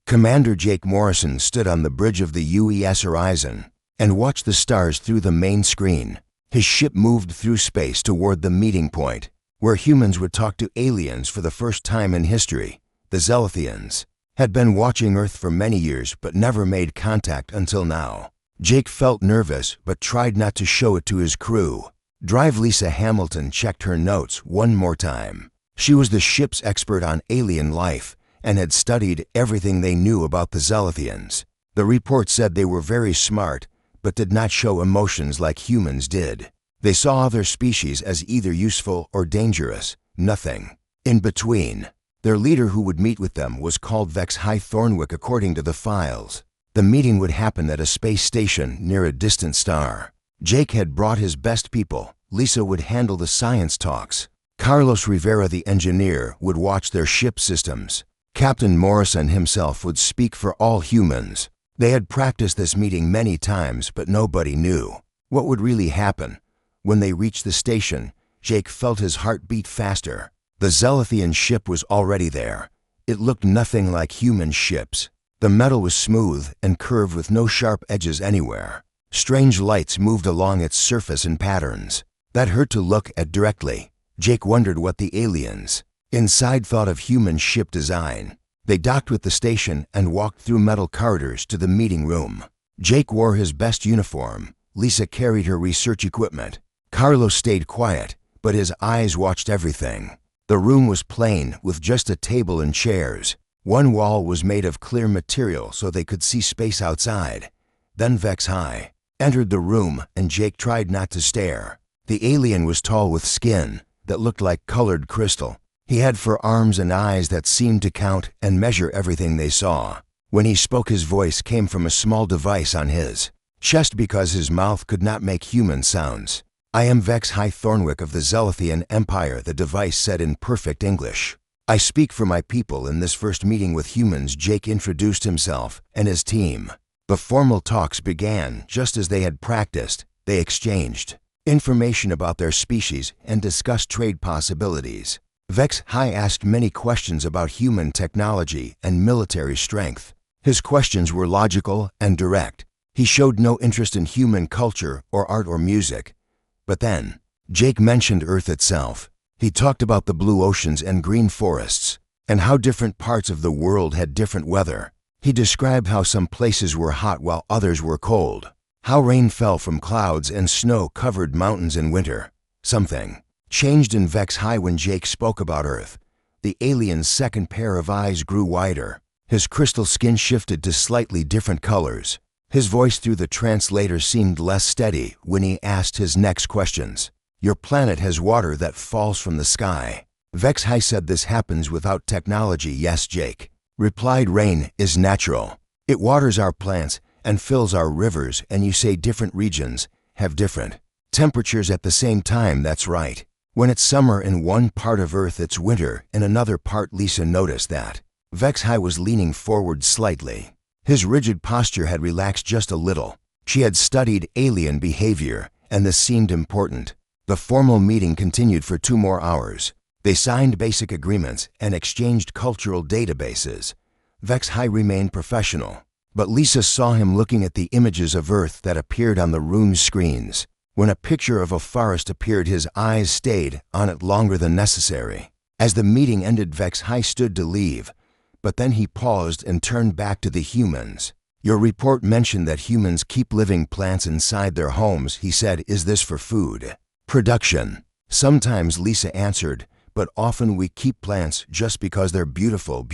Commander Jake Morrison stood on the bridge of the UES Horizon and watched the stars through the main screen. His ship moved through space toward the meeting point, where humans would talk to aliens for the first time in history. The Zelithians had been watching Earth for many years but never made contact until now. Jake felt nervous but tried not to show it to his crew. Drive Lisa Hamilton checked her notes one more time. She was the ship's expert on alien life and had studied everything they knew about the Zelithians. The report said they were very smart, but did not show emotions like humans did. They saw other species as either useful or dangerous, nothing in between. Their leader who would meet with them was called Vex High Thornwick according to the files. The meeting would happen at a space station near a distant star. Jake had brought his best people. Lisa would handle the science talks. Carlos Rivera, the engineer, would watch their ship systems. Captain Morrison himself would speak for all humans. They had practiced this meeting many times, but nobody knew what would really happen. When they reached the station, Jake felt his heart beat faster. The Zelithian ship was already there. It looked nothing like human ships. The metal was smooth and curved with no sharp edges anywhere. Strange lights moved along its surface in patterns that hurt to look at directly. Jake wondered what the aliens inside thought of human ship design. They docked with the station and walked through metal corridors to the meeting room. Jake wore his best uniform. Lisa carried her research equipment. Carlos stayed quiet, but his eyes watched everything. The room was plain, with just a table and chairs. One wall was made of clear material so they could see space outside. Then Vex High entered the room, and Jake tried not to stare. The alien was tall with skin that looked like colored crystal. He had forearms and eyes that seemed to count and measure everything they saw. When he spoke, his voice came from a small device on his chest because his mouth could not make human sounds. "I am Vex High Thornwick of the Zelithian Empire," the device said in perfect English. "I speak for my people in this first meeting with humans." Jake introduced himself and his team. The formal talks began just as they had practiced. They exchanged information about their species and discussed trade possibilities. Vex High asked many questions about human technology and military strength. His questions were logical and direct. He showed no interest in human culture or art or music. But then, Jake mentioned Earth itself. He talked about the blue oceans and green forests, and how different parts of the world had different weather. He described how some places were hot while others were cold, how rain fell from clouds and snow covered mountains in winter. Something changed in Vex High when Jake spoke about Earth. The alien's second pair of eyes grew wider. His crystal skin shifted to slightly different colors. His voice through the translator seemed less steady when he asked his next questions. "Your planet has water that falls from the sky." Vex High said, "This happens without technology." "Yes," Jake replied. "Rain is natural. It waters our plants and fills our rivers, and you say different regions have different temperatures at the same time." "That's right. When it's summer in one part of Earth, it's winter in another part." Lisa noticed that Vex High was leaning forward slightly. His rigid posture had relaxed just a little. She had studied alien behavior, and this seemed important. The formal meeting continued for 2 more hours. They signed basic agreements and exchanged cultural databases. Vex High remained professional, but Lisa saw him looking at the images of Earth that appeared on the room's screens. When a picture of a forest appeared, his eyes stayed on it longer than necessary. As the meeting ended, Vex High stood to leave, but then he paused and turned back to the humans. "Your report mentioned that humans keep living plants inside their homes," he said. "Is this for food production?" "Sometimes," Lisa answered, "but often we keep plants just because they're beautiful."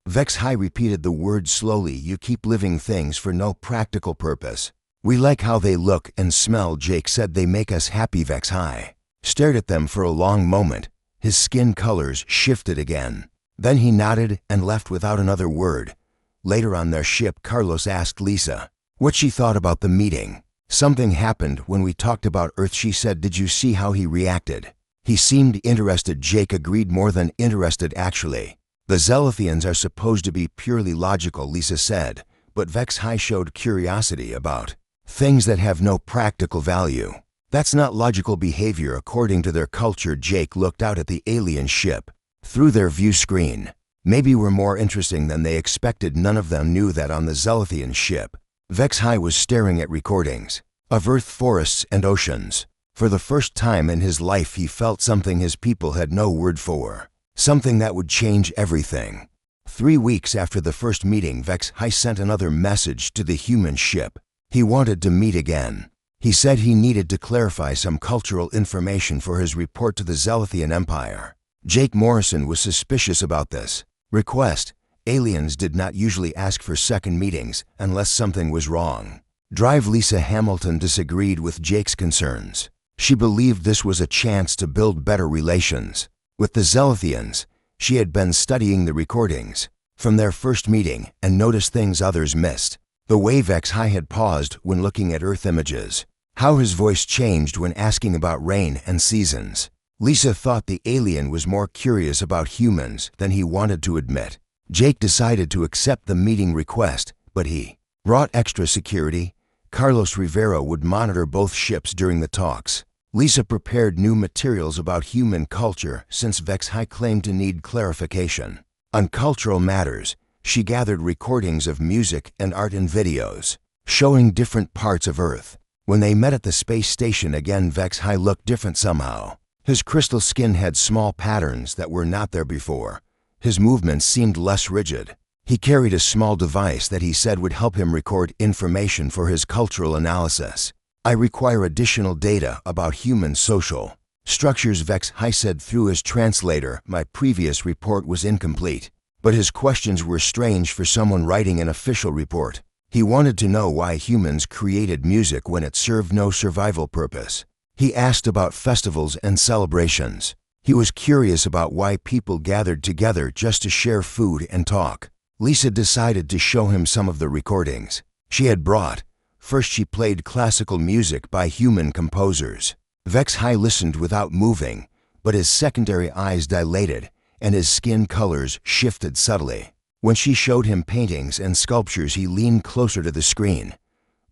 Vex High repeated the word slowly. "You keep living things for no practical purpose." "We like how they look and smell," Jake said. "They make us happy." Vex High stared at them for a long moment. His skin colors shifted again. Then he nodded and left without another word. Later on their ship, Carlos asked Lisa what she thought about the meeting. "Something happened when we talked about Earth," she said. "Did you see how he reacted?" "He seemed interested," Jake agreed. "More than interested, actually." "The Zelithians are supposed to be purely logical," Lisa said, but Vex High showed curiosity about things that have no practical value. "That's not logical behavior according to their culture." Jake looked out at the alien ship through their view screen. Maybe were more interesting than they expected. None of them knew that on the Zelithian ship, Vex-High was staring at recordings of Earth, forests, and oceans. For the first time in his life, he felt something his people had no word for, something that would change everything. 3 weeks after the first meeting, Vex-High sent another message to the human ship. He wanted to meet again. He said he needed to clarify some cultural information for his report to the Zelithian Empire. Jake Morrison was suspicious about this request. Aliens did not usually ask for second meetings unless something was wrong. Drive Lisa Hamilton disagreed with Jake's concerns. She believed this was a chance to build better relations with the Zelithians. She had been studying the recordings from their first meeting and noticed things others missed. The way Vex-High had paused when looking at Earth images, how his voice changed when asking about rain and seasons. Lisa thought the alien was more curious about humans than he wanted to admit. Jake decided to accept the meeting request, but he brought extra security. Carlos Rivera would monitor both ships during the talks. Lisa prepared new materials about human culture since Vex-High claimed to need clarification on cultural matters. She gathered recordings of music and art and videos showing different parts of Earth. When they met at the space station again, Vex-High looked different somehow. His crystal skin had small patterns that were not there before. His movements seemed less rigid. He carried a small device that he said would help him record information for his cultural analysis. I require additional data about human social structures, Vex-High said through his translator. My previous report was incomplete, but his questions were strange for someone writing an official report. He wanted to know why humans created music when it served no survival purpose. He asked about festivals and celebrations. He was curious about why people gathered together just to share food and talk. Lisa decided to show him some of the recordings she had brought. First, she played classical music by human composers. Vex-High listened without moving, but his secondary eyes dilated and his skin colors shifted subtly. When she showed him paintings and sculptures, he leaned closer to the screen.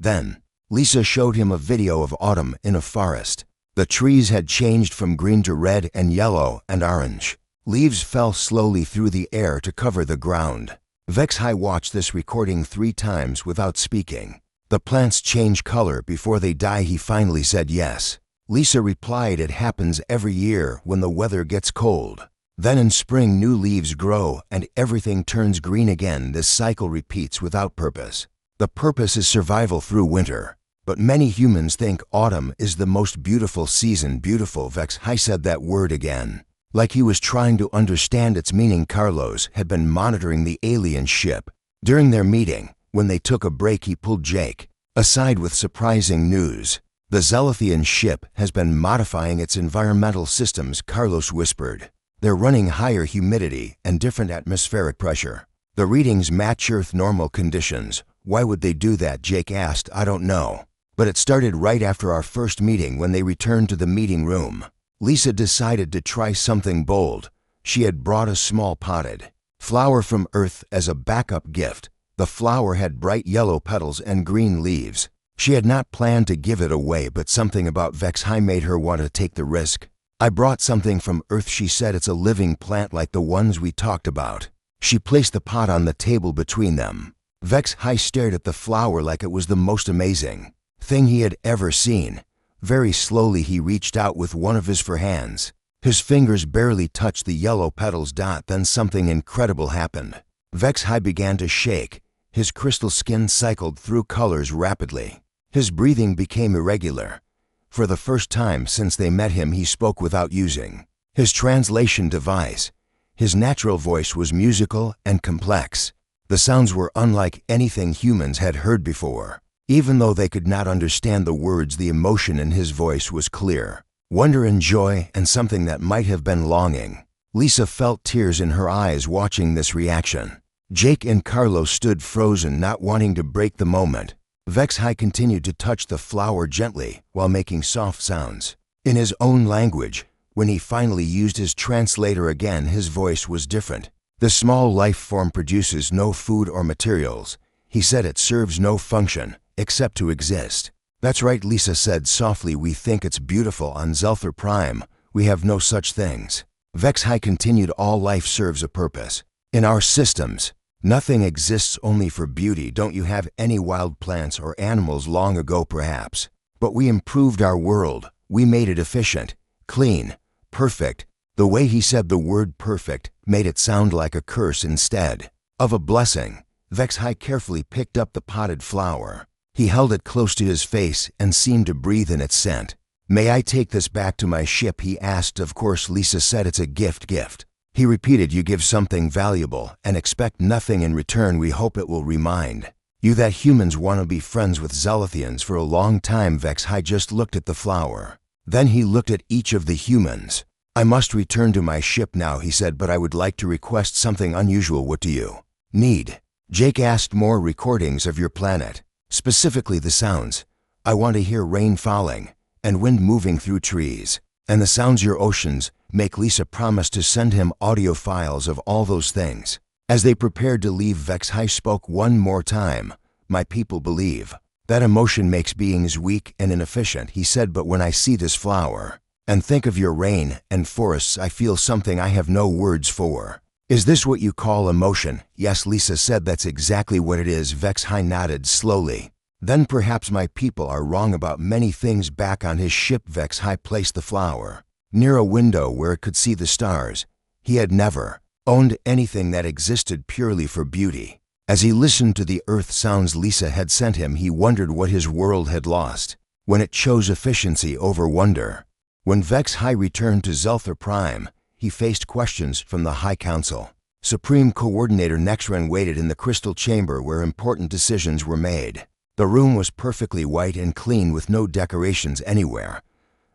Then, Lisa showed him a video of autumn in a forest. The trees had changed from green to red and yellow and orange. Leaves fell slowly through the air to cover the ground. Vex-High watched this recording 3 times without speaking. The plants change color before they die. He finally said yes. Lisa replied, it happens every year when the weather gets cold. Then in spring new leaves grow and everything turns green again. This cycle repeats without purpose. The purpose is survival through winter. But many humans think autumn is the most beautiful season. Beautiful, Vex-High said that word again, like he was trying to understand its meaning. Carlos had been monitoring the alien ship. During their meeting, when they took a break, he pulled Jake aside with surprising news. The Zelithian ship has been modifying its environmental systems, Carlos whispered. They're running higher humidity and different atmospheric pressure. The readings match Earth normal conditions. Why would they do that? Jake asked. I don't know. But it started right after our first meeting when they returned to the meeting room. Lisa decided to try something bold. She had brought a small potted flower from Earth as a backup gift. The flower had bright yellow petals and green leaves. She had not planned to give it away, but something about Vex-High made her want to take the risk. I brought something from Earth, she said. It's a living plant like the ones we talked about. She placed the pot on the table between them. Vex-High stared at the flower like it was the most amazing thing he had ever seen. Very slowly he reached out with one of his hands. His fingers barely touched the yellow petals. Then something incredible happened. Vex-High began to shake. His crystal skin cycled through colors rapidly. His breathing became irregular. For the first time since they met him, he spoke without using his translation device. His natural voice was musical and complex. The sounds were unlike anything humans had heard before. Even though they could not understand the words, the emotion in his voice was clear. Wonder and joy and something that might have been longing. Lisa felt tears in her eyes watching this reaction. Jake and Carlos stood frozen, not wanting to break the moment. Vex-High continued to touch the flower gently while making soft sounds in his own language. When he finally used his translator again, his voice was different. The small life form produces no food or materials. He said it serves no function except to exist. That's right, Lisa said softly. We think it's beautiful on Zelther Prime. We have no such things. Vex-High continued. All life serves a purpose. In our systems, nothing exists only for beauty. Don't you have any wild plants or animals long ago perhaps? But we improved our world. We made it efficient, clean, perfect. The way he said the word perfect made it sound like a curse instead of a blessing. Vexhai carefully picked up the potted flower. He held it close to his face and seemed to breathe in its scent. "May I take this back to my ship?" he asked. "Of course," Lisa said. "It's a gift." He repeated, "You give something valuable and expect nothing in return. We hope it will remind you that humans want to be friends with Zelithians for a long time." Vexhai just looked at the flower. Then he looked at each of the humans. "I must return to my ship now," he said, "but I would like to request something unusual. What do you need?" Jake asked. "More recordings of your planet, specifically the sounds. I want to hear rain falling and wind moving through trees, and the sounds your oceans make." Lisa promised to send him audio files of all those things. As they prepared to leave, Vexhai spoke one more time. "My people believe that emotion makes beings weak and inefficient," he said, "but when I see this flower and think of your rain and forests, I feel something I have no words for." "Is this what you call emotion?" "Yes," Lisa said, "that's exactly what it is." Vexhai nodded slowly. "Then perhaps my people are wrong about many things." Back on his ship, Vexhai placed the flower near a window where it could see the stars. He had never owned anything that existed purely for beauty. As he listened to the earth sounds Lisa had sent him, he wondered what his world had lost when it chose efficiency over wonder. When Vexhai returned to Zelther Prime, he faced questions from the High Council. Supreme Coordinator Nexren waited in the crystal chamber where important decisions were made. The room was perfectly white and clean with no decorations anywhere.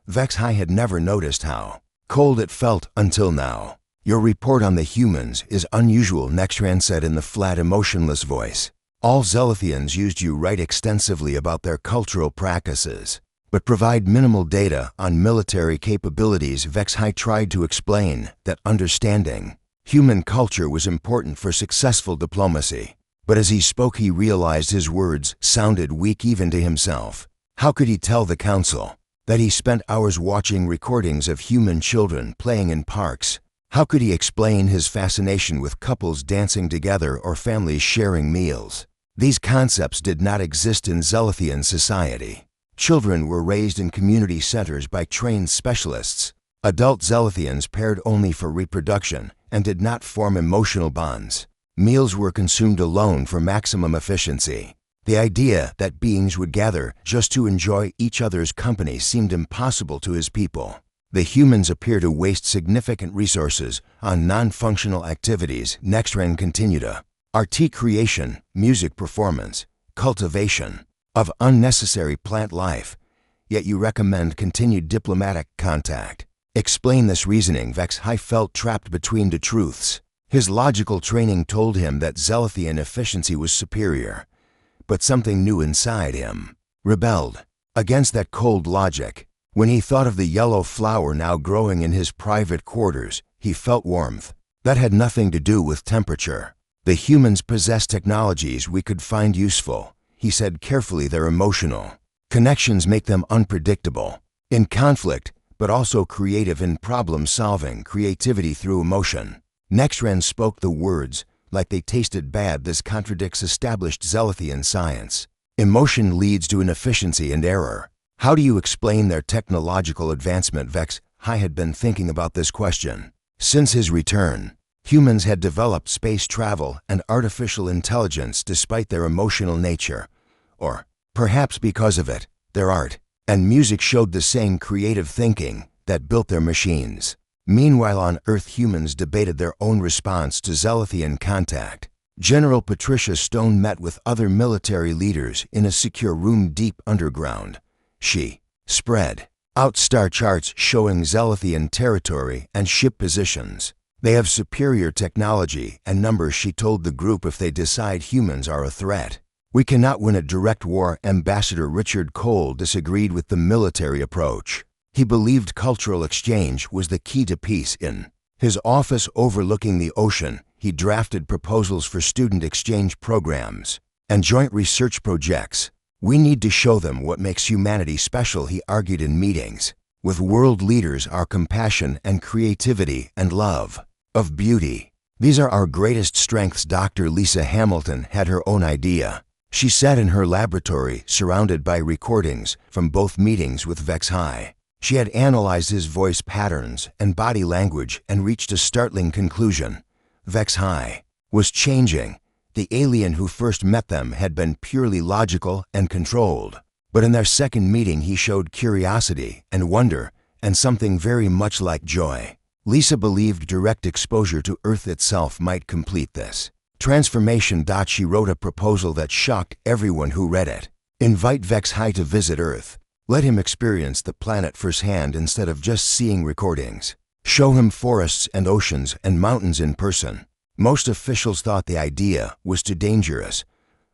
Vexhai had never noticed how cold it felt until now. "Your report on the humans is unusual," Nexran said in the flat, emotionless voice. "All Zelithians used you write extensively about their cultural practices, but provide minimal data on military capabilities." Vexhai tried to explain that understanding human culture was important for successful diplomacy. But as he spoke, he realized his words sounded weak even to himself. How could he tell the council that he spent hours watching recordings of human children playing in parks? How could he explain his fascination with couples dancing together or families sharing meals? These concepts did not exist in Zelithian society. Children were raised in community centers by trained specialists. Adult Zelithians paired only for reproduction and did not form emotional bonds. Meals were consumed alone for maximum efficiency. The idea that beings would gather just to enjoy each other's company seemed impossible to his people. The humans appear to waste significant resources on non-functional activities. Nexren continued, art creation, music performance, cultivation of unnecessary plant life, yet you recommend continued diplomatic contact. Explain this reasoning." Vexhai felt trapped between two truths. His logical training told him that Zelithian efficiency was superior, but something new inside him rebelled against that cold logic. When he thought of the yellow flower now growing in his private quarters, he felt warmth. That had nothing to do with temperature. "The humans possess technologies we could find useful," he said carefully. "Their emotional connections make them unpredictable in conflict, but also creative in problem-solving, creativity through emotion." Nexren spoke the words like they tasted bad. "This contradicts established Zelithian science. Emotion leads to inefficiency and error. How do you explain their technological advancement?" Vexhai had been thinking about this question. Since his return, humans had developed space travel and artificial intelligence despite their emotional nature. Or, perhaps because of it, their art and music showed the same creative thinking that built their machines. Meanwhile, on Earth, humans debated their own response to Zelithian contact. General Patricia Stone met with other military leaders in a secure room deep underground. She spread out star charts showing Zelithian territory and ship positions. "They have superior technology and numbers," she told the group, "if they decide humans are a threat. We cannot win a direct war." Ambassador Richard Cole disagreed with the military approach. He believed cultural exchange was the key to peace. In his office overlooking the ocean, he drafted proposals for student exchange programs and joint research projects. "We need to show them what makes humanity special," he argued in meetings with world leaders, "our compassion and creativity and love of beauty." These are our greatest strengths. Dr. Lisa Hamilton had her own idea. She sat in her laboratory, surrounded by recordings from both meetings with Vex High. She had analyzed his voice patterns and body language and reached a startling conclusion. Vex High was changing. The alien who first met them had been purely logical and controlled. But in their second meeting, he showed curiosity and wonder and something very much like joy. Lisa believed direct exposure to Earth itself might complete this transformation. She wrote a proposal that shocked everyone who read it. Invite Vex High to visit Earth. Let him experience the planet firsthand instead of just seeing recordings. Show him forests and oceans and mountains in person. Most officials thought the idea was too dangerous.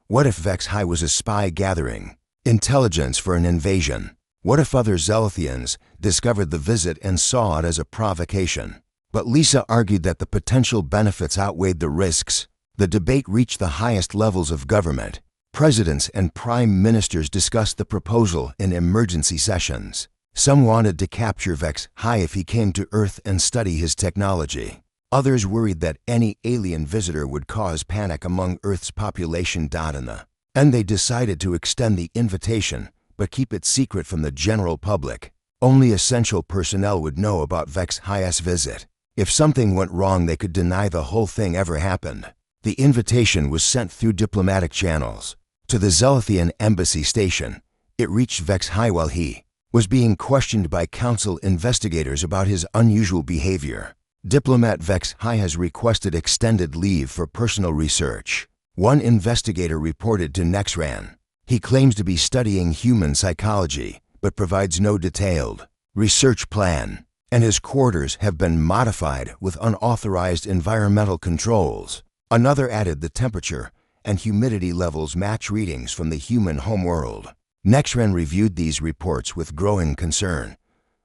What if Vex High was a spy gathering intelligence for an invasion? What if other Zelithians discovered the visit and saw it as a provocation? But Lisa argued that the potential benefits outweighed the risks. The debate reached the highest levels of government. Presidents and prime ministers discussed the proposal in emergency sessions. Some wanted to capture Vex High if he came to Earth and study his technology. Others worried that any alien visitor would cause panic among Earth's population. In the end, they decided to extend the invitation, but keep it secret from the general public. Only essential personnel would know about Vex High's visit. If something went wrong, they could deny the whole thing ever happened. The invitation was sent through diplomatic channels to the Zelithian embassy station. It reached Vex High while he was being questioned by council investigators about his unusual behavior. Diplomat Vex High has requested extended leave for personal research. One investigator reported to Nexran. He claims to be studying human psychology, but provides no detailed research plan, and his quarters have been modified with unauthorized environmental controls. Another added the temperature and humidity levels match readings from the human homeworld. Nexran reviewed these reports with growing concern.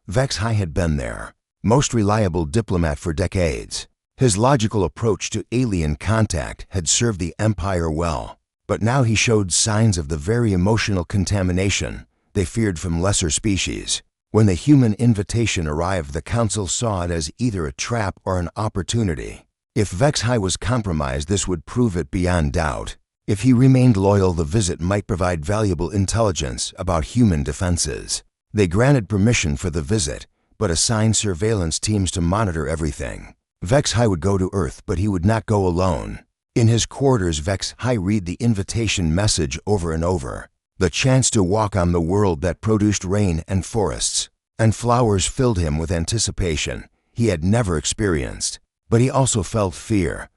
Vex High had been their most reliable diplomat for decades. His logical approach to alien contact had served the Empire well, but now he showed signs of the very emotional contamination they feared from lesser species. When the human invitation arrived, the council saw it as either a trap or an opportunity. If Vex High was compromised, this would prove it beyond doubt. If he remained loyal, the visit might provide valuable intelligence about human defenses. They granted permission for the visit, but assigned surveillance teams to monitor everything. Vex High would go to Earth, but he would not go alone. In his quarters, Vex High read the invitation message over and over. The chance to walk on the world that produced rain and forests and flowers filled him with anticipation he had never experienced. But he also felt fear,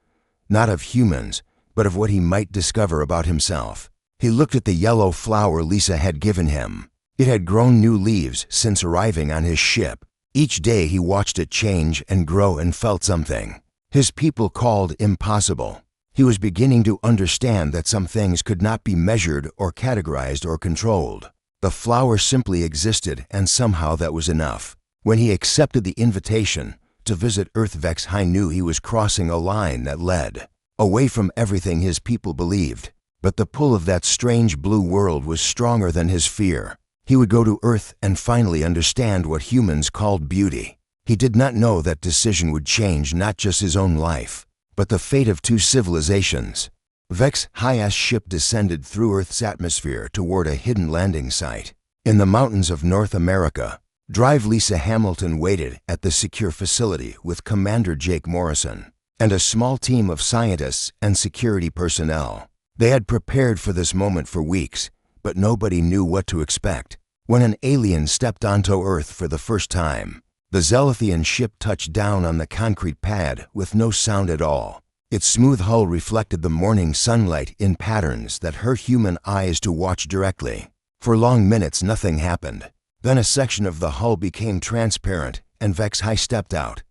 not of humans, but of what he might discover about himself. He looked at the yellow flower Lisa had given him. It had grown new leaves since arriving on his ship. Each day he watched it change and grow and felt something his people called impossible. He was beginning to understand that some things could not be measured or categorized or controlled. The flower simply existed, and somehow that was enough. When he accepted the invitation to visit Earth, Vex High knew he was crossing a line that led away from everything his people believed. But the pull of that strange blue world was stronger than his fear. He would go to Earth and finally understand what humans called beauty. He did not know that decision would change not just his own life, but the fate of two civilizations. Vex High's ship descended through Earth's atmosphere toward a hidden landing site in the mountains of North America. Drive Lisa Hamilton waited at the secure facility with Commander Jake Morrison and a small team of scientists and security personnel. They had prepared for this moment for weeks, but nobody knew what to expect. When an alien stepped onto Earth for the first time, the Zelithian ship touched down on the concrete pad with no sound at all. Its smooth hull reflected the morning sunlight in patterns that hurt human eyes to watch directly. For long minutes, nothing happened. Then a section of the hull became transparent, and Vex High stepped out.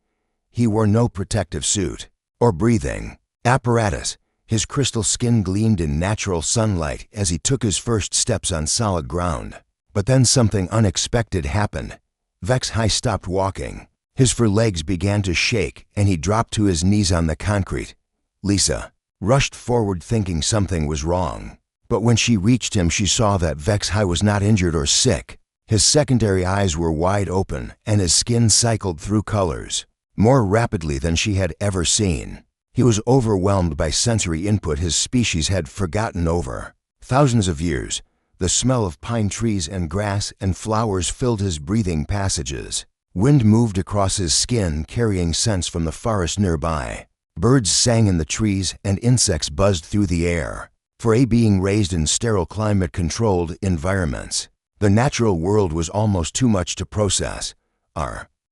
He wore no protective suit or breathing apparatus. His crystal skin gleamed in natural sunlight as he took his first steps on solid ground. But then something unexpected happened. Vex High stopped walking. His forelegs began to shake, and he dropped to his knees on the concrete. Lisa rushed forward thinking something was wrong. But when she reached him, she saw that Vex High was not injured or sick. His secondary eyes were wide open, and his skin cycled through colors more rapidly than she had ever seen. He was overwhelmed by sensory input his species had forgotten over thousands of years. The smell of pine trees and grass and flowers filled his breathing passages. Wind moved across his skin, carrying scents from the forest nearby. Birds sang in the trees and insects buzzed through the air. For a being raised in sterile climate-controlled environments, the natural world was almost too much to process.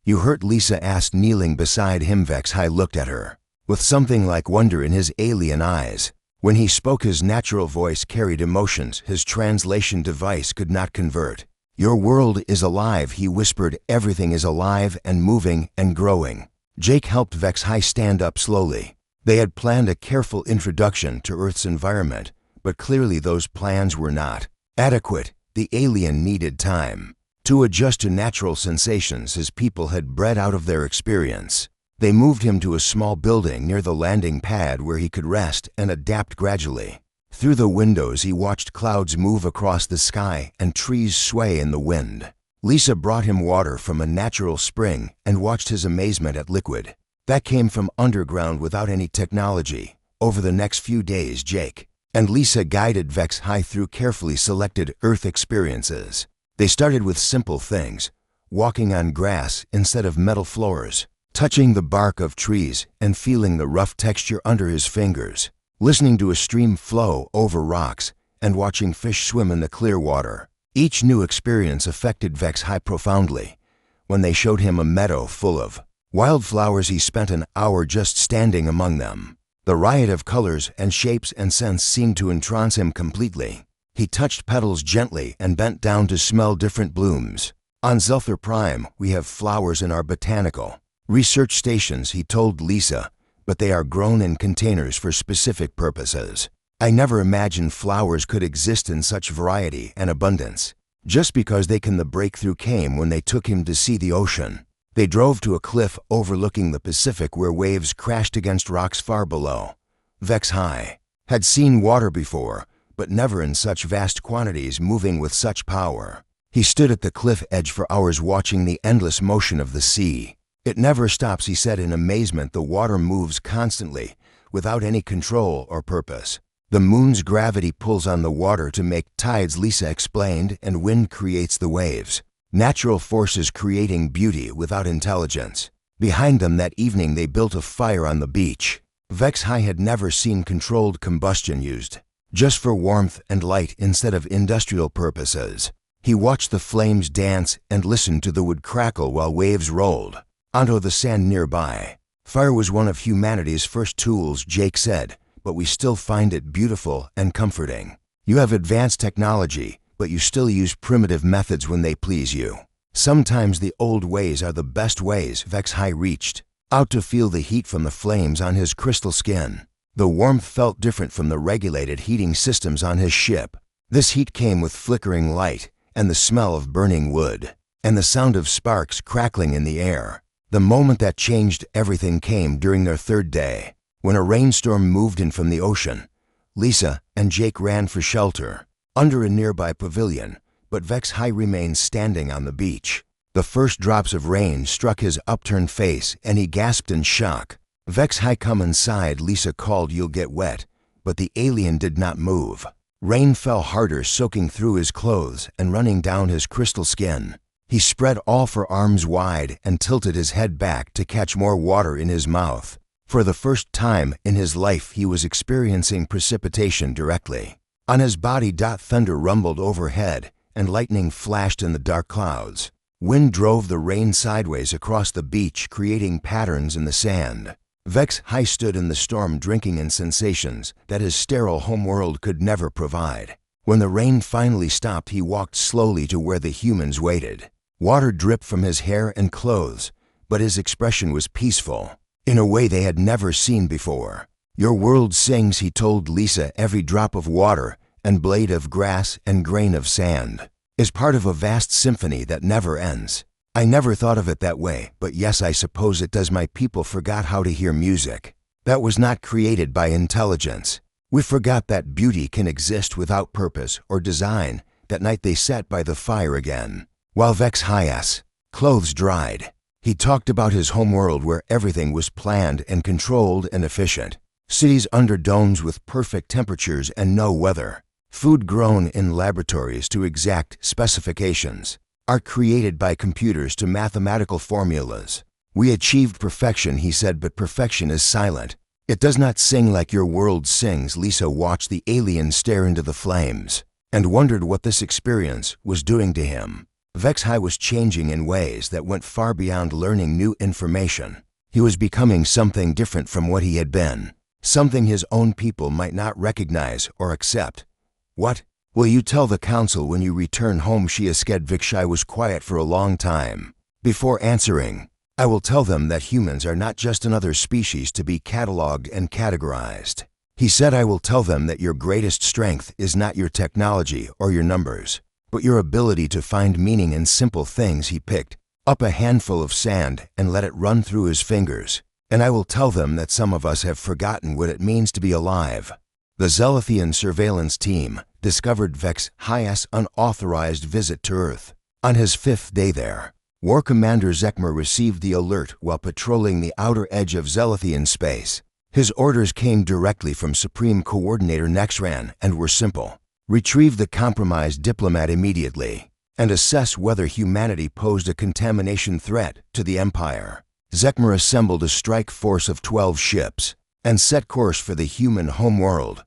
You hurt?" Lisa asked, kneeling beside him. Vex-Hi looked at her with something like wonder in his alien eyes. When he spoke, his natural voice carried emotions his translation device could not convert. "Your world is alive," he whispered. "Everything is alive and moving and growing." Jake helped Vex-Hi stand up slowly. They had planned a careful introduction to Earth's environment, but clearly those plans were not adequate. The alien needed time to adjust to natural sensations his people had bred out of their experience. They moved him to a small building near the landing pad where he could rest and adapt gradually. Through the windows he watched clouds move across the sky and trees sway in the wind. Lisa brought him water from a natural spring and watched his amazement at liquid that came from underground without any technology. Over the next few days, Jake and Lisa guided Vex-Hi through carefully selected Earth experiences. They started with simple things: walking on grass instead of metal floors, touching the bark of trees and feeling the rough texture under his fingers, listening to a stream flow over rocks, and watching fish swim in the clear water. Each new experience affected Vex-Hi profoundly. When they showed him a meadow full of wildflowers, he spent an hour just standing among them. The riot of colors and shapes and scents seemed to entrance him completely. He touched petals gently and bent down to smell different blooms. "On Zelther Prime, we have flowers in our botanical research stations," he told Lisa, "but they are grown in containers for specific purposes. I never imagined flowers could exist in such variety and abundance." Just because they can, the breakthrough came when they took him to see the ocean. They drove to a cliff overlooking the Pacific where waves crashed against rocks far below. Vex-Hi had seen water before, but never in such vast quantities moving with such power. He stood at the cliff edge for hours watching the endless motion of the sea. "It never stops," he said in amazement. "The water moves constantly, without any control or purpose. The moon's gravity pulls on the water to make tides," Lisa explained, "and wind creates the waves. Natural forces creating beauty without intelligence." Behind them that evening they built a fire on the beach. Vex-Hi had never seen controlled combustion used just for warmth and light instead of industrial purposes. He watched the flames dance and listened to the wood crackle while waves rolled onto the sand nearby. "Fire was one of humanity's first tools," Jake said, "but we still find it beautiful and comforting. You have advanced technology, but you still use primitive methods when they please you. Sometimes the old ways are the best ways." Vex-Hi reached out to feel the heat from the flames on his crystal skin. The warmth felt different from the regulated heating systems on his ship. This heat came with flickering light and the smell of burning wood, and the sound of sparks crackling in the air. The moment that changed everything came during their third day, when a rainstorm moved in from the ocean. Lisa and Jake ran for shelter under a nearby pavilion, but Vex-Hi remained standing on the beach. The first drops of rain struck his upturned face, and he gasped in shock. "Vex-Hi, come inside," Lisa called. "You'll get wet." But the alien did not move. Rain fell harder, soaking through his clothes and running down his crystal skin. He spread all four arms wide and tilted his head back to catch more water in his mouth. For the first time in his life, he was experiencing precipitation directly on his body. Thunder rumbled overhead, and lightning flashed in the dark clouds. Wind drove the rain sideways across the beach, creating patterns in the sand. Vex-Hi stood in the storm, drinking in sensations that his sterile homeworld could never provide. When the rain finally stopped, he walked slowly to where the humans waited. Water dripped from his hair and clothes, but his expression was peaceful, in a way they had never seen before. "Your world sings," he told Lisa. "Every drop of water and blade of grass and grain of sand is part of a vast symphony that never ends." "I never thought of it that way, but yes, I suppose it does. My people forgot how to hear music that was not created by intelligence. We forgot that beauty can exist without purpose or design." That night they sat by the fire again, while Vex-Hi's clothes dried. He talked about his homeworld where everything was planned and controlled and efficient. Cities under domes with perfect temperatures and no weather. Food grown in laboratories to exact specifications. Art created by computers to mathematical formulas. We achieved perfection, he said, but perfection is silent. It does not sing like your world sings. Lisa watched the alien stare into the flames and wondered what this experience was doing to him. Vex-High was changing in ways that went far beyond learning new information. He was becoming something different from what he had been, something his own people might not recognize or accept. What? Will you tell the council when you return home? She asked. Vex-High was quiet for a long time before answering. I will tell them that humans are not just another species to be cataloged and categorized. He said, I will tell them that your greatest strength is not your technology or your numbers, but your ability to find meaning in simple things. He picked up a handful of sand and let it run through his fingers. And I will tell them that some of us have forgotten what it means to be alive. The Zelithian surveillance team discovered Vex-High's unauthorized visit to Earth. On his 5th day there, War Commander Zekmer received the alert while patrolling the outer edge of Zelithian space. His orders came directly from Supreme Coordinator Nexran and were simple. Retrieve the compromised diplomat immediately and assess whether humanity posed a contamination threat to the Empire. Zekmer assembled a strike force of 12 ships and set course for the human homeworld.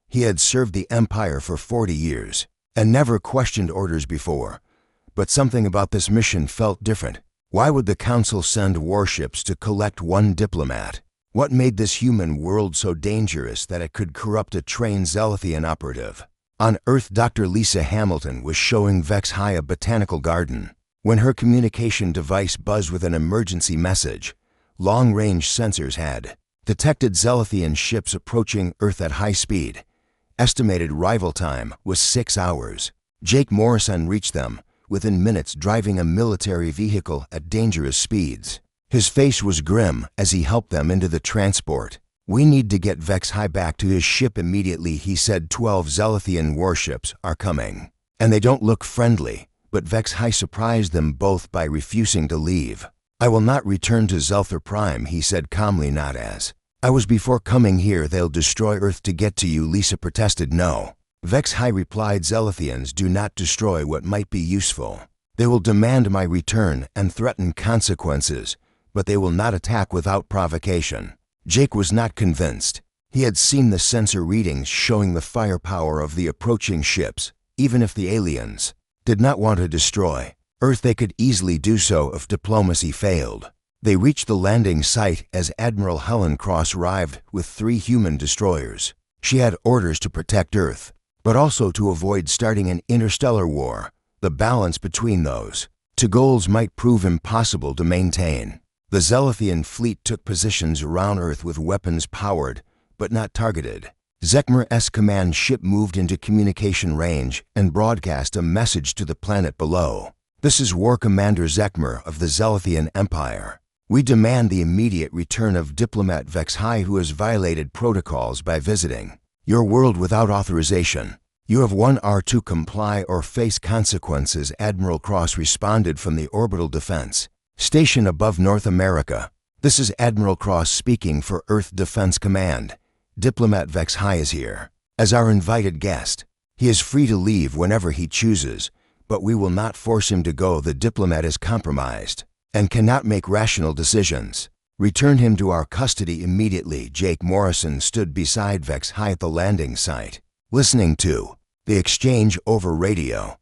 He had served the Empire for 40 years and never questioned orders before. But something about this mission felt different. Why would the Council send warships to collect one diplomat? What made this human world so dangerous that it could corrupt a trained Zelithian operative? On Earth, Dr. Lisa Hamilton was showing Vex-High a botanical garden when her communication device buzzed with an emergency message. Long-range sensors had detected Zelithian ships approaching Earth at high speed. Estimated arrival time was 6 hours. Jake Morrison reached them within minutes, driving a military vehicle at dangerous speeds. His face was grim as he helped them into the transport. We need to get Vex-High back to his ship immediately, he said. 12 Zelithian warships are coming, and they don't look friendly, but Vex-High surprised them both by refusing to leave. I will not return to Zelther Prime, he said calmly. Not as I was before coming here. They'll destroy Earth to get to you, Lisa protested. No. Vex-High replied, Zelithians do not destroy what might be useful. They will demand my return and threaten consequences, but they will not attack without provocation. Jake was not convinced. He had seen the sensor readings showing the firepower of the approaching ships. Even if the aliens did not want to destroy Earth, they could easily do so if diplomacy failed. They reached the landing site as Admiral Helen Cross arrived with 3 human destroyers. She had orders to protect Earth, but also to avoid starting an interstellar war. The balance between those 2 goals might prove impossible to maintain. The Zelithian fleet took positions around Earth with weapons powered, but not targeted. Zekmer's command ship moved into communication range and broadcast a message to the planet below. This is War Commander Zekmer of the Zelithian Empire. We demand the immediate return of diplomat Vex-High who has violated protocols by visiting your world without authorization. You have 1 hour to comply or face consequences, Admiral Cross responded from the orbital defense station above North America. This is Admiral Cross speaking for Earth Defense Command. Diplomat Vex-High is here as our invited guest. He is free to leave whenever he chooses, but we will not force him to go. The diplomat is compromised and cannot make rational decisions. Return him to our custody immediately. Jake Morrison stood beside Vex-High at the landing site, listening to the exchange over radio.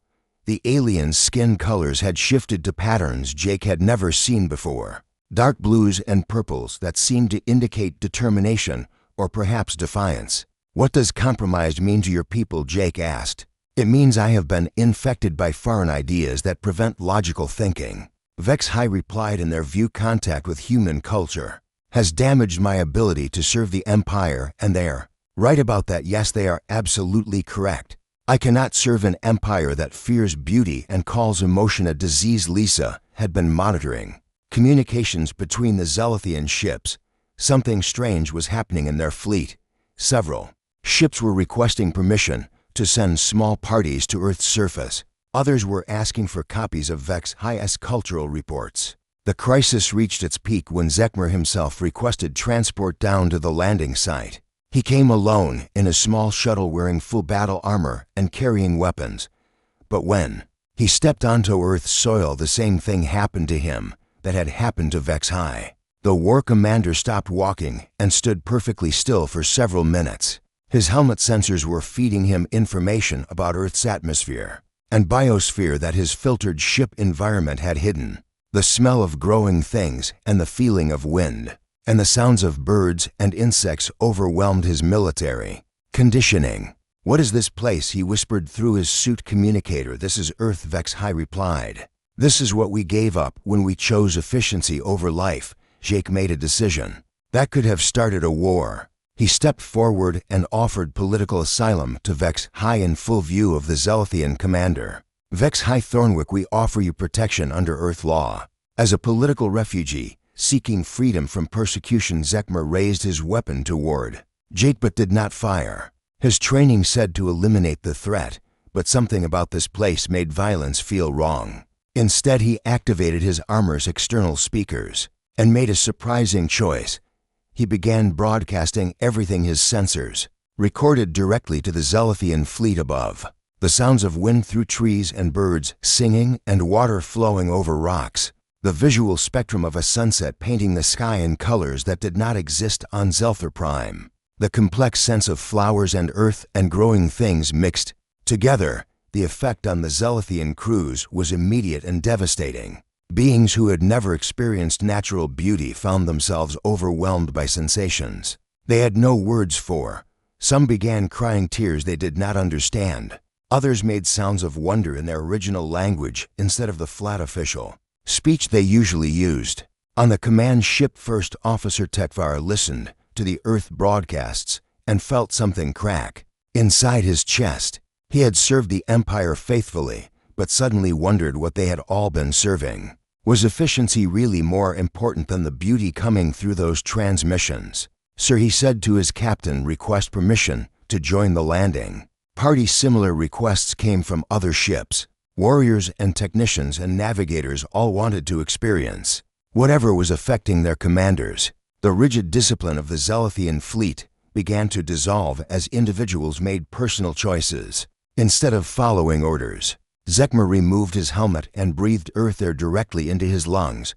The alien's skin colors had shifted to patterns Jake had never seen before. Dark blues and purples that seemed to indicate determination or perhaps defiance. What does compromised mean to your people? Jake asked. It means I have been infected by foreign ideas that prevent logical thinking. Vex-High replied, in their view contact with human culture has damaged my ability to serve the Empire, and they're right about that. Yes, they are absolutely correct. I cannot serve an empire that fears beauty and calls emotion a disease. Lisa had been monitoring communications between the Zelithian ships. Something strange was happening in their fleet. Several ships were requesting permission to send small parties to Earth's surface. Others were asking for copies of Vex-High's cultural reports. The crisis reached its peak when Zekmer himself requested transport down to the landing site. He came alone in a small shuttle wearing full battle armor and carrying weapons. But when he stepped onto Earth's soil, the same thing happened to him that had happened to Vex High. The war commander stopped walking and stood perfectly still for several minutes. His helmet sensors were feeding him information about Earth's atmosphere and biosphere that his filtered ship environment had hidden. The smell of growing things and the feeling of wind and the sounds of birds and insects overwhelmed his military conditioning. "What is this place?" he whispered through his suit communicator. "This is Earth," Vex High replied. "This is what we gave up when we chose efficiency over life." Jake made a decision that could have started a war. He stepped forward and offered political asylum to Vex High in full view of the Zelithian commander. "Vex High Thornwick, we offer you protection under Earth law. As a political refugee seeking freedom from persecution." Zekmer raised his weapon toward Jake but did not fire. His training said to eliminate the threat, but something about this place made violence feel wrong. Instead, he activated his armor's external speakers and made a surprising choice. He began broadcasting everything his sensors recorded directly to the Zelithian fleet above. The sounds of wind through trees and birds singing and water flowing over rocks. The visual spectrum of a sunset painting the sky in colors that did not exist on Zelther Prime. The complex sense of flowers and earth and growing things mixed together. The effect on the Zelithian crews was immediate and devastating. Beings who had never experienced natural beauty found themselves overwhelmed by sensations they had no words for. Some began crying tears they did not understand. Others made sounds of wonder in their original language instead of the flat official speech they usually used. On the command ship, First Officer Tekvar listened to the Earth broadcasts and felt something crack inside his chest. He had served the Empire faithfully, but suddenly wondered what they had all been serving. Was efficiency really more important than the beauty coming through those transmissions? "Sir," he said to his captain, "request permission to join the landing party." Similar requests came from other ships. Warriors and technicians and navigators all wanted to experience whatever was affecting their commanders. The rigid discipline of the Zelithian fleet began to dissolve as individuals made personal choices instead of following orders. Zekmer removed his helmet and breathed earth air directly into his lungs.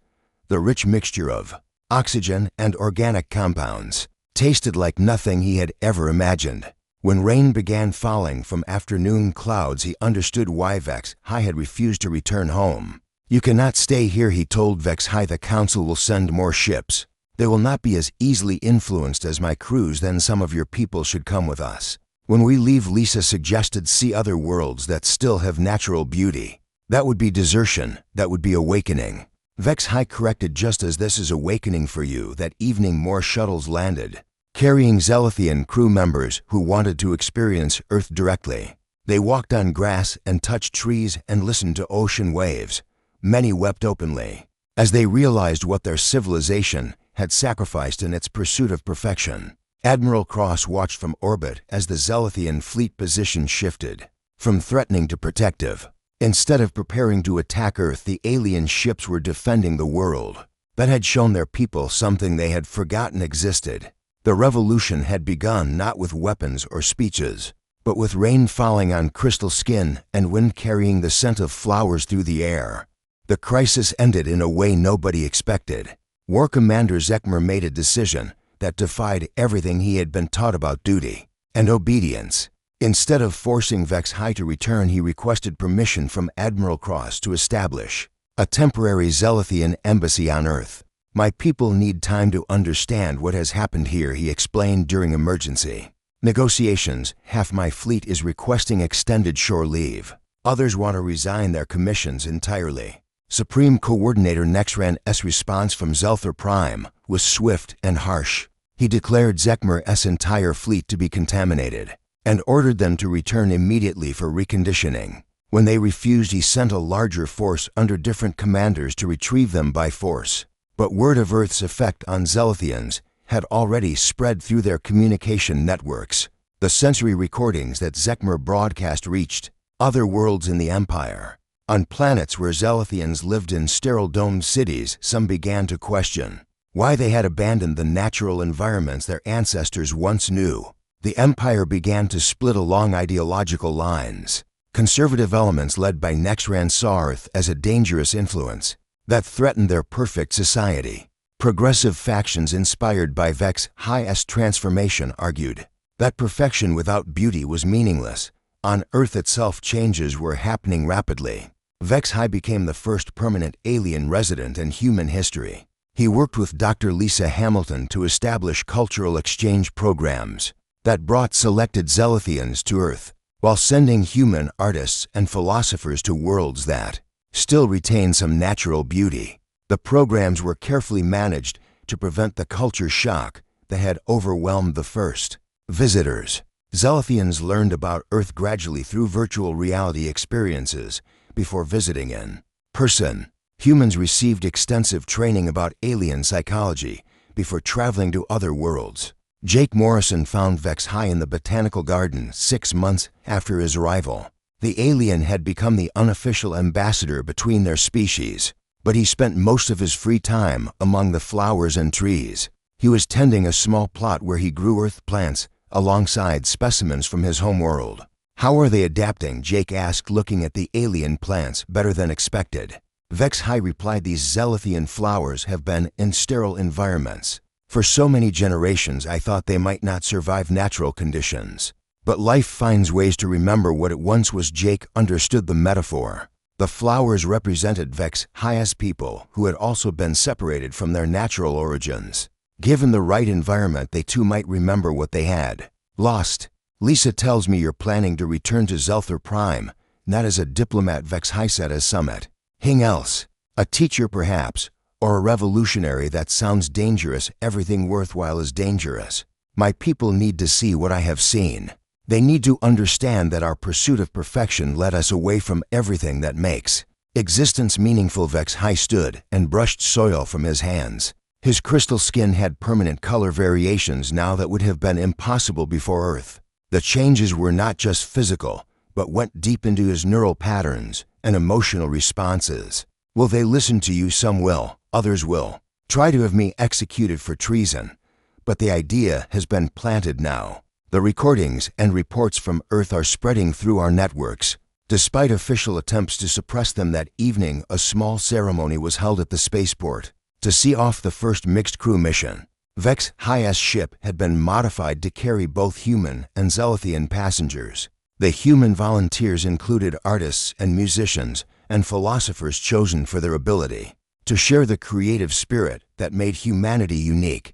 The rich mixture of oxygen and organic compounds tasted like nothing he had ever imagined. When rain began falling from afternoon clouds, he understood why Vex High had refused to return home. "You cannot stay here," he told Vex High. "The Council will send more ships. They will not be as easily influenced as my crews. Then some of your people should come with us. When we leave," Lisa suggested, "see other worlds that still have natural beauty." "That would be desertion. That would be awakening." Vex High corrected. "Just as this is awakening for you." That evening, more shuttles landed, carrying Zelithian crew members who wanted to experience Earth directly. They walked on grass and touched trees and listened to ocean waves. Many wept openly as they realized what their civilization had sacrificed in its pursuit of perfection. Admiral Cross watched from orbit as the Zelithian fleet position shifted from threatening to protective. Instead of preparing to attack Earth, the alien ships were defending the world that had shown their people something they had forgotten existed. The revolution had begun not with weapons or speeches, but with rain falling on crystal skin and wind carrying the scent of flowers through the air. The crisis ended in a way nobody expected. War Commander Zekmer made a decision that defied everything he had been taught about duty and obedience. Instead of forcing Vex High to return, he requested permission from Admiral Cross to establish a temporary Zelithian embassy on Earth. "My people need time to understand what has happened here," he explained during emergency negotiations. "Half my fleet is requesting extended shore leave. Others want to resign their commissions entirely." Supreme Coordinator Nexran's response from Zelther Prime was swift and harsh. He declared Zekmer's entire fleet to be contaminated and ordered them to return immediately for reconditioning. When they refused, he sent a larger force under different commanders to retrieve them by force. But word of Earth's effect on Zelithians had already spread through their communication networks. The sensory recordings that Zekmer broadcast reached other worlds in the Empire. On planets where Zelithians lived in sterile domed cities, some began to question why they had abandoned the natural environments their ancestors once knew. The empire began to split along ideological lines. Conservative elements led by Nexran saw Earth as a dangerous influence that threatened their perfect society. Progressive factions inspired by Vex High's transformation argued that perfection without beauty was meaningless. On Earth itself, changes were happening rapidly. Vex High became the first permanent alien resident in human history. He worked with Dr. Lisa Hamilton to establish cultural exchange programs that brought selected Zelithians to Earth, while sending human artists and philosophers to worlds that still retain some natural beauty. The programs were carefully managed to prevent the culture shock that had overwhelmed the first visitors. Zelithians learned about Earth gradually through virtual reality experiences before visiting in person. Humans received extensive training about alien psychology before traveling to other worlds. Jake Morrison found Vex High in the botanical garden 6 months after his arrival. The alien had become the unofficial ambassador between their species, but he spent most of his free time among the flowers and trees. He was tending a small plot where he grew earth plants alongside specimens from his homeworld. How are they adapting? Jake asked, looking at the alien plants better than expected. Vex High replied, these Zelithian flowers have been in sterile environments for so many generations. I thought they might not survive natural conditions. But life finds ways to remember what it once was. Jake understood the metaphor. The flowers represented Vex High's people who had also been separated from their natural origins. Given the right environment, they too might remember what they had lost. Lisa tells me you're planning to return to Zelther Prime, not as a diplomat, Vex High said as summit. Hing else? A teacher perhaps, or a revolutionary? That sounds dangerous. Everything worthwhile is dangerous. My people need to see what I have seen. They need to understand that our pursuit of perfection led us away from everything that makes existence meaningful. Vex High stood and brushed soil from his hands. His crystal skin had permanent color variations now that would have been impossible before Earth. The changes were not just physical, but went deep into his neural patterns and emotional responses. Will they listen to you? Some will, others will try to have me executed for treason. But the idea has been planted now. The recordings and reports from Earth are spreading through our networks. Despite official attempts to suppress them, that evening a small ceremony was held at the spaceport to see off the first mixed crew mission. Vex High's ship had been modified to carry both human and Zelithian passengers. The human volunteers included artists and musicians and philosophers chosen for their ability to share the creative spirit that made humanity unique.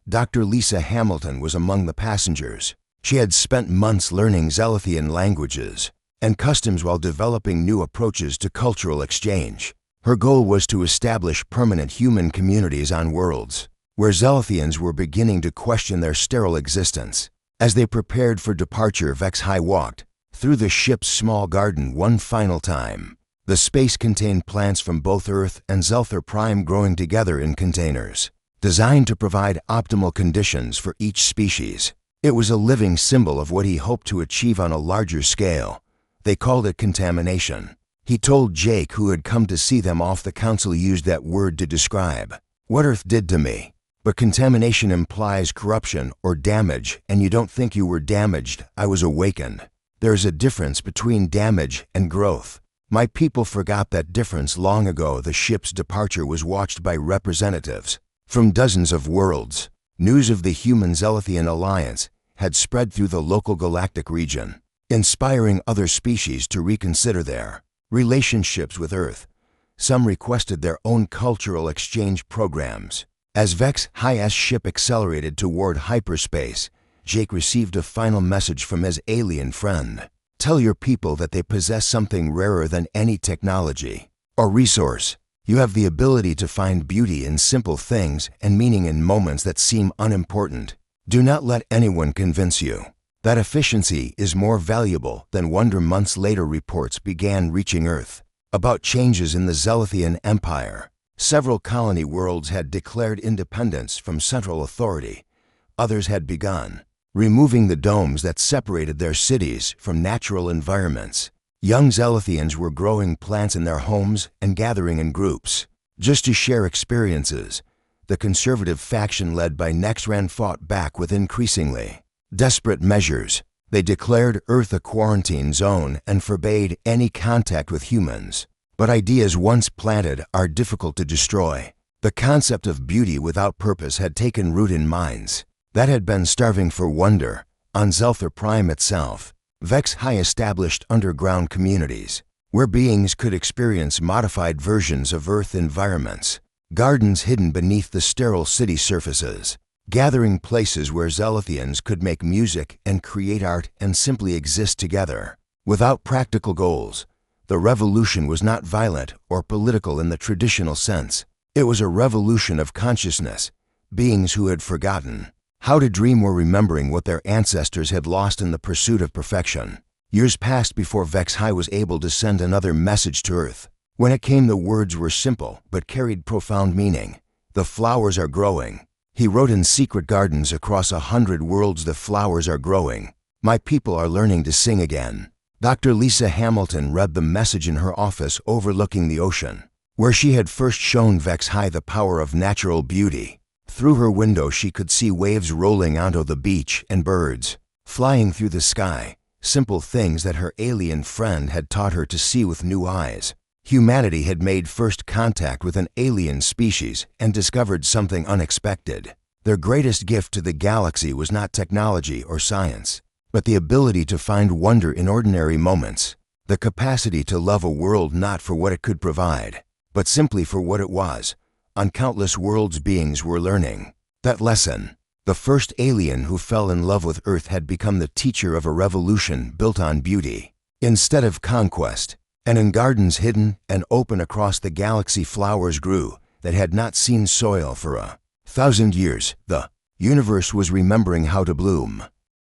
Dr. Lisa Hamilton was among the passengers. She had spent months learning Zelithian languages and customs while developing new approaches to cultural exchange. Her goal was to establish permanent human communities on worlds where Zelithians were beginning to question their sterile existence. As they prepared for departure, Vex High walked through the ship's small garden one final time. The space contained plants from both Earth and Zelther Prime growing together in containers, designed to provide optimal conditions for each species. It was a living symbol of what he hoped to achieve on a larger scale. They called it contamination. He told Jake, who had come to see them off. The council used that word to describe what Earth did to me. But contamination implies corruption or damage, and you don't think you were damaged. I was awakened. There is a difference between damage and growth. My people forgot that difference long ago. The ship's departure was watched by representatives from dozens of worlds. News of the Human-Zelithian alliance had spread through the local galactic region, inspiring other species to reconsider their relationships with Earth. Some requested their own cultural exchange programs. As Vex High's ship accelerated toward hyperspace, Jake received a final message from his alien friend. Tell your people that they possess something rarer than any technology or resource. You have the ability to find beauty in simple things and meaning in moments that seem unimportant. Do not let anyone convince you that efficiency is more valuable than wonder. Months later, reports began reaching Earth about changes in the Zelithian Empire. Several colony worlds had declared independence from central authority. Others had begun removing the domes that separated their cities from natural environments. Young Zelithians were growing plants in their homes and gathering in groups, just to share experiences. The conservative faction led by Nexran fought back with increasingly desperate measures. They declared Earth a quarantine zone and forbade any contact with humans. But ideas once planted are difficult to destroy. The concept of beauty without purpose had taken root in minds that had been starving for wonder. On Zelther Prime itself, Vex High established underground communities where beings could experience modified versions of Earth environments, gardens hidden beneath the sterile city surfaces, gathering places where Zelithians could make music and create art and simply exist together. Without practical goals, the revolution was not violent or political in the traditional sense. It was a revolution of consciousness. Beings who had forgotten how to dream were remembering what their ancestors had lost in the pursuit of perfection. Years passed before Vex High was able to send another message to Earth. When it came, the words were simple but carried profound meaning. The flowers are growing. He wrote in secret gardens across 100 worlds, the flowers are growing. My people are learning to sing again. Dr. Lisa Hamilton read the message in her office overlooking the ocean, where she had first shown Vex High the power of natural beauty. Through her window she could see waves rolling onto the beach and birds flying through the sky, simple things that her alien friend had taught her to see with new eyes. Humanity had made first contact with an alien species and discovered something unexpected. Their greatest gift to the galaxy was not technology or science, but the ability to find wonder in ordinary moments, the capacity to love a world not for what it could provide, but simply for what it was. On countless worlds, beings were learning that lesson. The first alien who fell in love with Earth had become the teacher of a revolution built on beauty instead of conquest. And in gardens hidden and open across the galaxy, flowers grew that had not seen soil for 1,000 years. The universe was remembering how to bloom.